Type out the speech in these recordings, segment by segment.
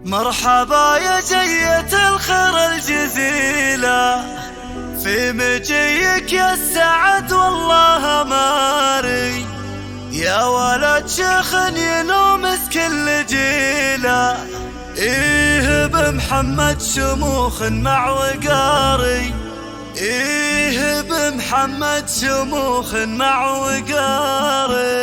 مرحبا يا جية الخير الجزيلة، في مجيك يا السعد والله ماري، يا ولد شيخ ينومس كل جيلة، إيه بمحمد شموخ مع وقاري، إيه بمحمد شموخ مع وقاري.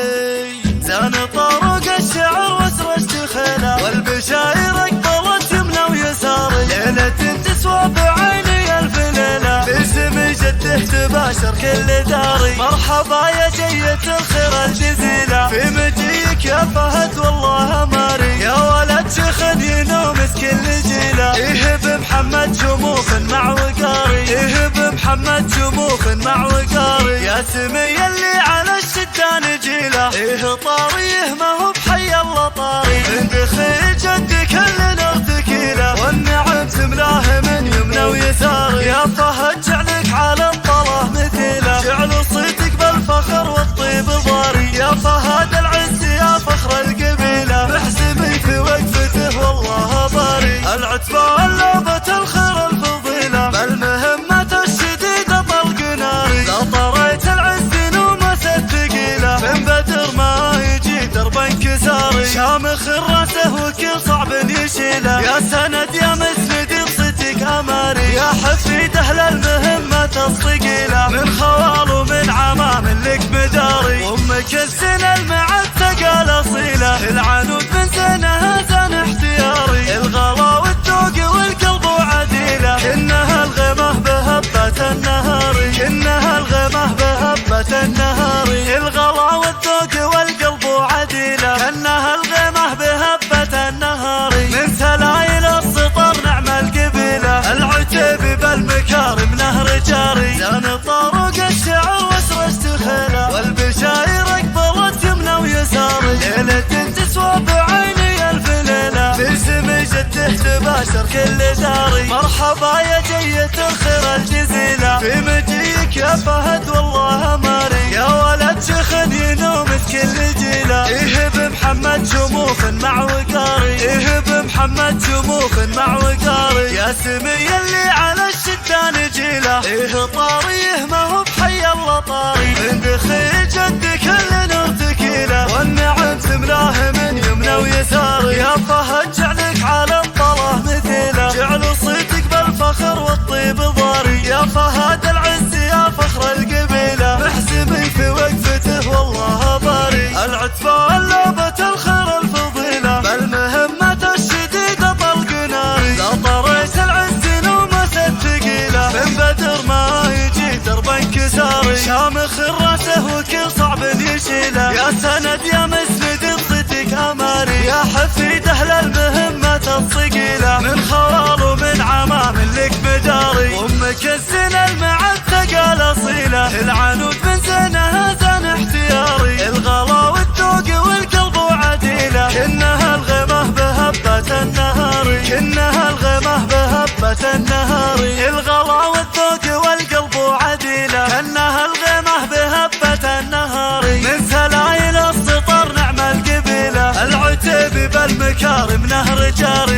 زان طرق الشعر وسرجت خيله، والبشاير اقبلت يمنى ويساري، ليلة تسوى بعيني الف ليلة، باسم جده تباشر كل داري. مرحبا يا جية الخير الجزيلة، في مجيك يا فهد والله ماري، يا ولد شيخ ينومس كل جيلة، إيه بمحمد شموخ مع وقاري، إيه بمحمد شموخ مع وقاري. يا سمي اللي على الشدان جيله، إيه طاريه ما هو بحي الله طاري، من دخيل جدك اللي ارتكيله، والنعم تملاه من يمنى ويساري. يا فهد جعلك على الطلاه مثيله، جعل صيتك بالفخر والطيب ضاري، يا فهد العز يا فخر القبيله، محسبي في وقفته والله باري. العتبة اللعبة الخير الفضيله، بالمهمة الشديدة طلق ناري، لا طريت العز نومس الثقيله، من بدر ما يجي درب انكساري، شامخ راسه وكل صعب يشيله، يا سند يا مسند بصدق اماري، يا حفيد اهل المهمة الثقيله، من خوال ومن عمام لك مداري، امك السن المعد ثقال اصيله، العنود من زينها زين احتياري، الغلا والذوق والقلب وعديله، كنها الغمه بهبة النهاري، كنها الغمه بهبة النهاري، الغلا والذوق والقلب وعديله، كنها الغمه بهبة النهاري. من سلايل السطر نعم القبيله، العتيب بالمكارم نهر جاري، زان طرق الشعر وسرجت خيله، والبشاير اقبلت يمنى ويساري، ليلة تسوى بعيني الف ليلة، باسم جده تباشر كل داري. مرحبا يا جية الخير الجزيلة، في مجيك يا فهد والله ماري، يا ولد شيخ ينومس كل جيلة، إيه بمحمد شموخ مع وقاري، إيه بمحمد شموخ مع وقاري. يا سمي اللي على الشدان جيله، إيه طاريه ما هو بحي الله طاري، من دخيل جدك اللي نرتكيله، والنعم تملاه من يمنى ويساري. يا فهد جعلك على الطلاه مثيله، جعل صيتك بالفخر والطيب ضاري، يا فهد العز يا فخر القبيله، محسبي في وقفته والله باري. العتبة اللعبة الخير الفضيله، بالمهمة الشديدة طلق ناري، لا طريت العز نومس الثقيله، من بدر ما يجي درب انكساري، شامخ راسه وكل صعب يشيله، يا سند يا مسند بصدق اماري، يا حفيد اهل المهمة الثقيله، من خوال ومن عمام لك مداري، امك السن المعد ثقال اصيله، العنود من زينها زين احتياري، الغلا والذوق والقلب وعديله، كنها الغمه بهبة النهاري، كنها الغمه بهبة النهاري، الغلا والذوق والقلب وعديله، كنها الغمه بهبة النهاري. من سلايل السطر نعم القبيله، العتيب بالمكارم نهر جاري.